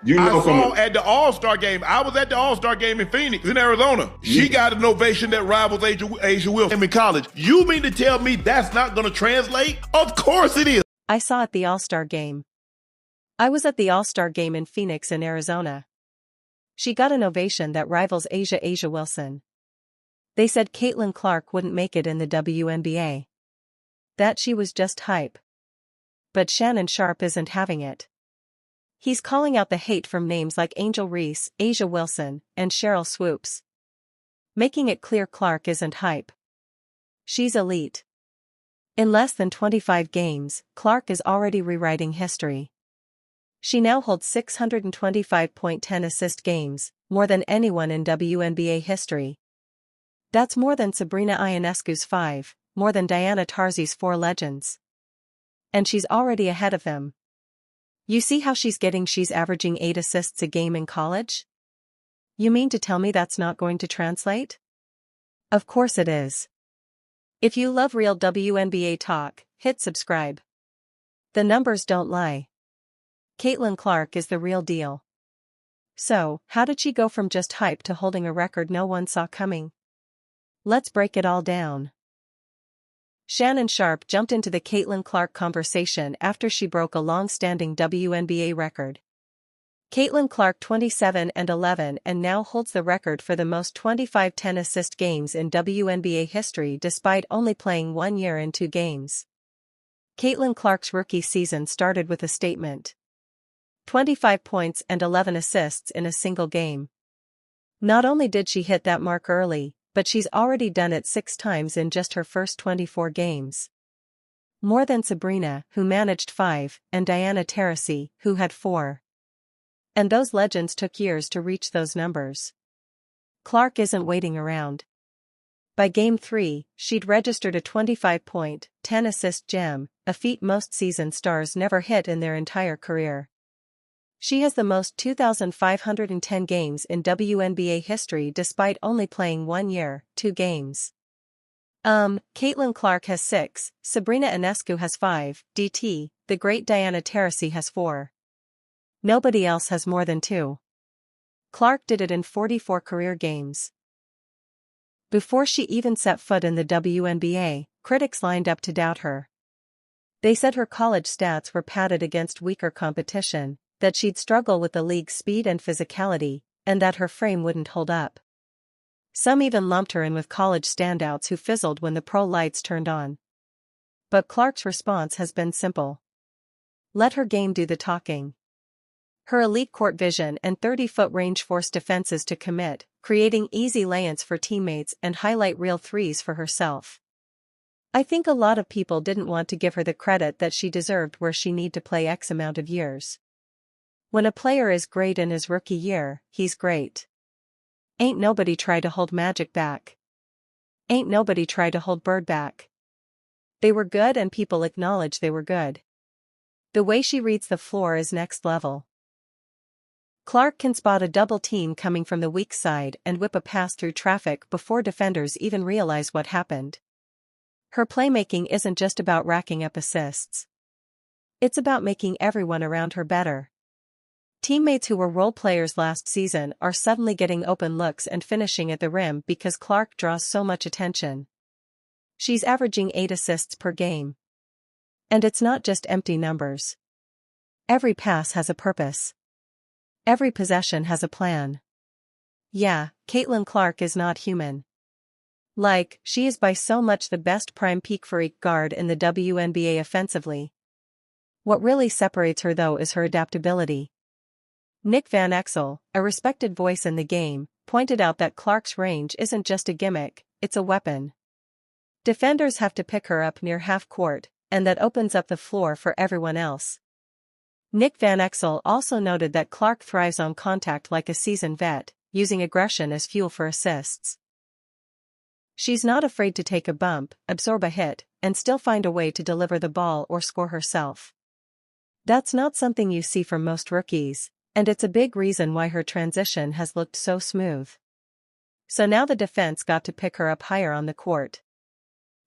You I know, saw at the All-Star game. I was at the All-Star game in Phoenix, in Arizona. She got an ovation that rivals Asia Wilson in college. You mean to tell me that's not going to translate? Of course it is. I saw at the All-Star game. I was at the All-Star game in Phoenix in Arizona. She got an ovation that rivals Asia Wilson. They said Caitlin Clark wouldn't make it in the WNBA. That she was just hype. But Shannon Sharpe isn't having it. He's calling out the hate from names like Angel Reese, Asia Wilson, and Cheryl Swoops. Making it clear Clark isn't hype. She's elite. In less than 25 games, Clark is already rewriting history. She now holds 625.10 assist games, more than anyone in WNBA history. That's more than Sabrina Ionescu's 5, more than Diana Taurasi's 4 legends. And she's already ahead of them. You see how she's averaging 8 assists a game in college? You mean to tell me that's not going to translate? Of course it is. If you love real WNBA talk, hit subscribe. The numbers don't lie. Caitlin Clark is the real deal. So, how did she go from just hype to holding a record no one saw coming? Let's break it all down. Shannon Sharpe jumped into the Caitlin Clark conversation after she broke a long-standing WNBA record. Caitlin Clark 27-11 and now holds the record for the most 25-10 assist games in WNBA history despite only playing 1 year and 2 games. Caitlin Clark's rookie season started with a statement. 25 points and 11 assists in a single game. Not only did she hit that mark early, but she's already done it 6 times in just her first 24 games. More than Sabrina, who managed 5, and Diana Taurasi, who had 4. And those legends took years to reach those numbers. Clark isn't waiting around. By Game 3, she'd registered a 25-point, 10-assist gem, a feat most seasoned stars never hit in their entire career. She has the most 2,510 games in WNBA history despite only playing 1 year, 2 games. Caitlin Clark has 6, Sabrina Ionescu has 5, DT, the great Diana Taurasi has 4. Nobody else has more than 2. Clark did it in 44 career games. Before she even set foot in the WNBA, critics lined up to doubt her. They said her college stats were padded against weaker competition, that she'd struggle with the league's speed and physicality, and that her frame wouldn't hold up. Some even lumped her in with college standouts who fizzled when the pro lights turned on. But Clark's response has been simple. Let her game do the talking. Her elite court vision and 30-foot range force defenses to commit, creating easy lay-ins for teammates and highlight real threes for herself. I think a lot of people didn't want to give her the credit that she deserved where she need to play X amount of years. When a player is great in his rookie year, he's great. Ain't nobody try to hold Magic back. Ain't nobody try to hold Bird back. They were good and people acknowledge they were good. The way she reads the floor is next level. Clark can spot a double team coming from the weak side and whip a pass through traffic before defenders even realize what happened. Her playmaking isn't just about racking up assists. It's about making everyone around her better. Teammates who were role players last season are suddenly getting open looks and finishing at the rim because Clark draws so much attention. She's averaging 8 assists per game. And it's not just empty numbers. Every pass has a purpose. Every possession has a plan. Yeah, Caitlin Clark is not human. She is by so much the best prime peak freak guard in the WNBA offensively. What really separates her though is her adaptability. Nick Van Exel, a respected voice in the game, pointed out that Clark's range isn't just a gimmick, it's a weapon. Defenders have to pick her up near half court, and that opens up the floor for everyone else. Nick Van Exel also noted that Clark thrives on contact like a seasoned vet, using aggression as fuel for assists. She's not afraid to take a bump, absorb a hit, and still find a way to deliver the ball or score herself. That's not something you see from most rookies, and it's a big reason why her transition has looked so smooth. So now the defense got to pick her up higher on the court.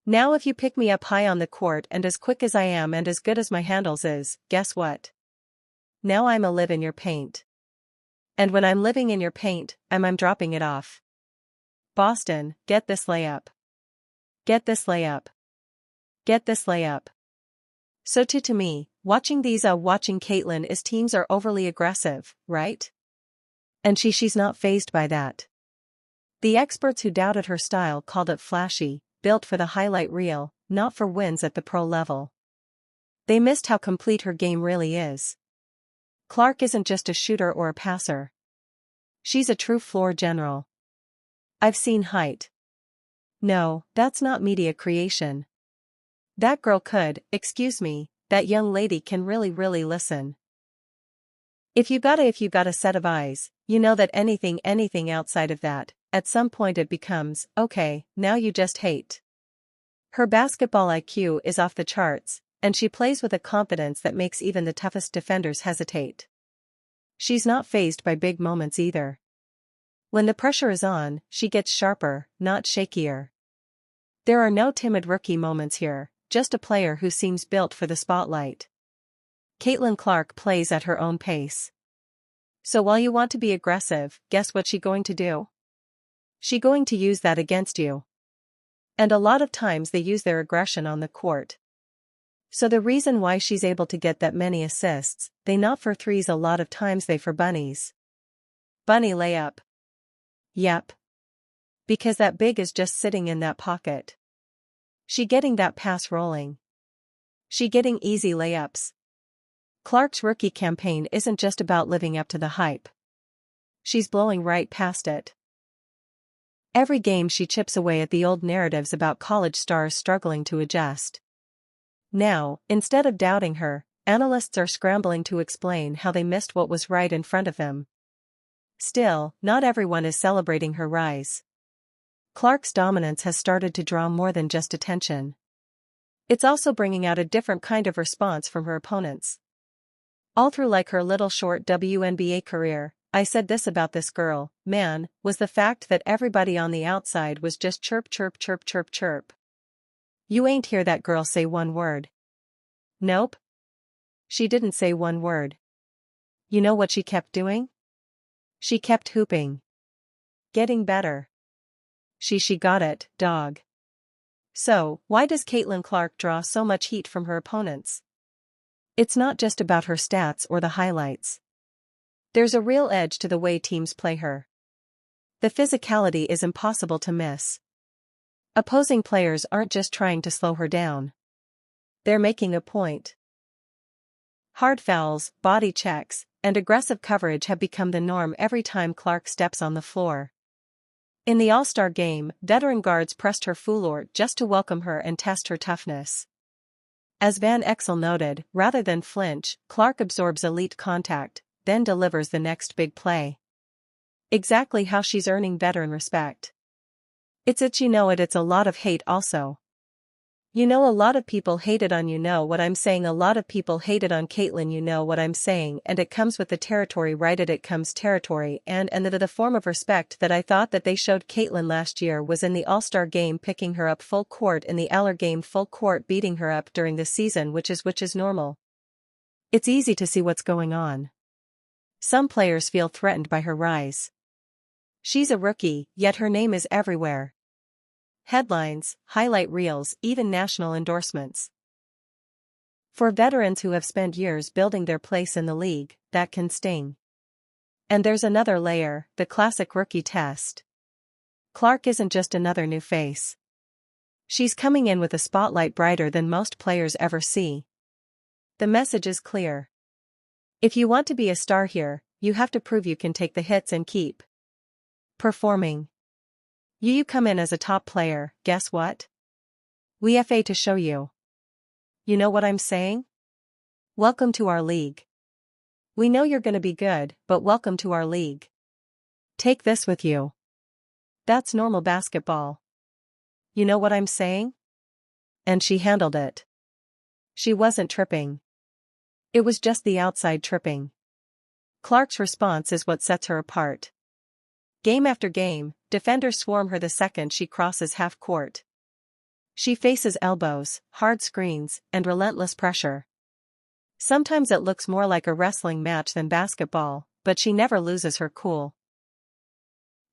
Now if you pick me up high on the court and as quick as I am and as good as my handles is, guess what? Now I'm a live in your paint. And when I'm living in your paint, I'm dropping it off. Boston, get this layup. Get this layup. Get this layup. So to me, watching Caitlin is teams are overly aggressive, right? And she's not fazed by that. The experts who doubted her style called it flashy, built for the highlight reel, not for wins at the pro level. They missed how complete her game really is. Clark isn't just a shooter or a passer. She's a true floor general. I've seen height. No, that's not media creation. That girl could, excuse me, that young lady can really listen. If you got a set of eyes, you know that anything outside of that, at some point it becomes, okay, now you just hate. Her basketball IQ is off the charts, and she plays with a confidence that makes even the toughest defenders hesitate. She's not fazed by big moments either. When the pressure is on, she gets sharper, not shakier. There are no timid rookie moments here, just a player who seems built for the spotlight. Caitlin Clark plays at her own pace. So while you want to be aggressive, guess what she going to do? She going to use that against you. And a lot of times they use their aggression on the court. So the reason why she's able to get that many assists, they not for threes a lot of times they for bunnies. Bunny layup. Yep. Because that big is just sitting in that pocket. She getting that pass rolling. She getting easy layups. Clark's rookie campaign isn't just about living up to the hype. She's blowing right past it. Every game she chips away at the old narratives about college stars struggling to adjust. Now, instead of doubting her, analysts are scrambling to explain how they missed what was right in front of them. Still, not everyone is celebrating her rise. Clark's dominance has started to draw more than just attention. It's also bringing out a different kind of response from her opponents. All through like her little short WNBA career, I said this about this girl, man, was the fact that everybody on the outside was just chirp chirp chirp chirp chirp. You ain't hear that girl say one word. Nope. She didn't say one word. You know what she kept doing? She kept hooping. Getting better. She got it, dog. So, why does Caitlin Clark draw so much heat from her opponents? It's not just about her stats or the highlights. There's a real edge to the way teams play her. The physicality is impossible to miss. Opposing players aren't just trying to slow her down. They're making a point. Hard fouls, body checks, and aggressive coverage have become the norm every time Clark steps on the floor. In the All-Star game, veteran guards pressed her floor just to welcome her and test her toughness. As Van Exel noted, rather than flinch, Clark absorbs elite contact, then delivers the next big play. Exactly how she's earning veteran respect. It's a lot of hate also. A lot of people hated on what I'm saying, a lot of people hated on Caitlin, what I'm saying, and it comes with the territory, right? It comes territory, and the form of respect that I thought that they showed Caitlin last year was in the All-Star game, picking her up full court, in the Eller game full court, beating her up during the season, which is normal. It's easy to see what's going on. Some players feel threatened by her rise. She's a rookie, yet her name is everywhere. Headlines, highlight reels, even national endorsements. For veterans who have spent years building their place in the league, that can sting. And there's another layer, the classic rookie test. Clark isn't just another new face. She's coming in with a spotlight brighter than most players ever see. The message is clear. If you want to be a star here, you have to prove you can take the hits and keep performing. You come in as a top player, guess what? We FA to show you. You know what I'm saying? Welcome to our league. We know you're gonna be good, but welcome to our league. Take this with you. That's normal basketball. You know what I'm saying? And she handled it. She wasn't tripping. It was just the outside tripping. Clark's response is what sets her apart. Game after game, defenders swarm her the second she crosses half court. She faces elbows, hard screens, and relentless pressure. Sometimes it looks more like a wrestling match than basketball, but she never loses her cool.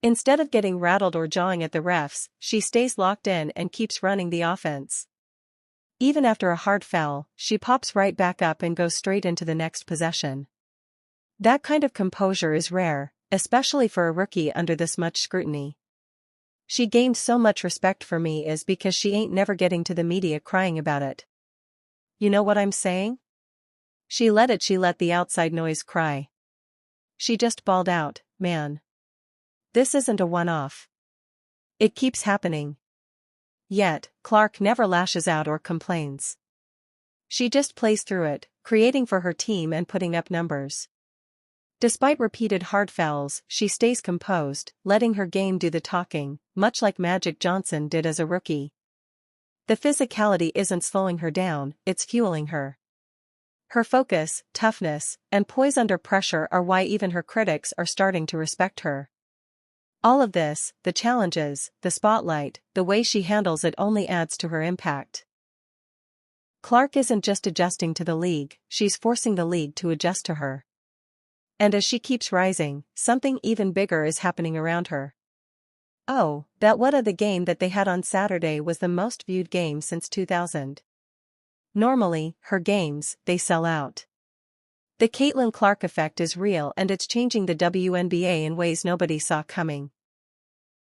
Instead of getting rattled or jawing at the refs, she stays locked in and keeps running the offense. Even after a hard foul, she pops right back up and goes straight into the next possession. That kind of composure is rare, especially for a rookie under this much scrutiny. She gained so much respect for me is because she ain't never getting to the media crying about it. You know what I'm saying? She let the outside noise cry. She just bawled out, man. This isn't a one-off. It keeps happening. Yet, Clark never lashes out or complains. She just plays through it, creating for her team and putting up numbers. Despite repeated hard fouls, she stays composed, letting her game do the talking, much like Magic Johnson did as a rookie. The physicality isn't slowing her down, it's fueling her. Her focus, toughness, and poise under pressure are why even her critics are starting to respect her. All of this, the challenges, the spotlight, the way she handles it only adds to her impact. Clark isn't just adjusting to the league, she's forcing the league to adjust to her. And as she keeps rising, something even bigger is happening around her. Oh, that what of the game that they had on Saturday was the most viewed game since 2000. Normally, her games, they sell out. The Caitlin Clark effect is real and it's changing the WNBA in ways nobody saw coming.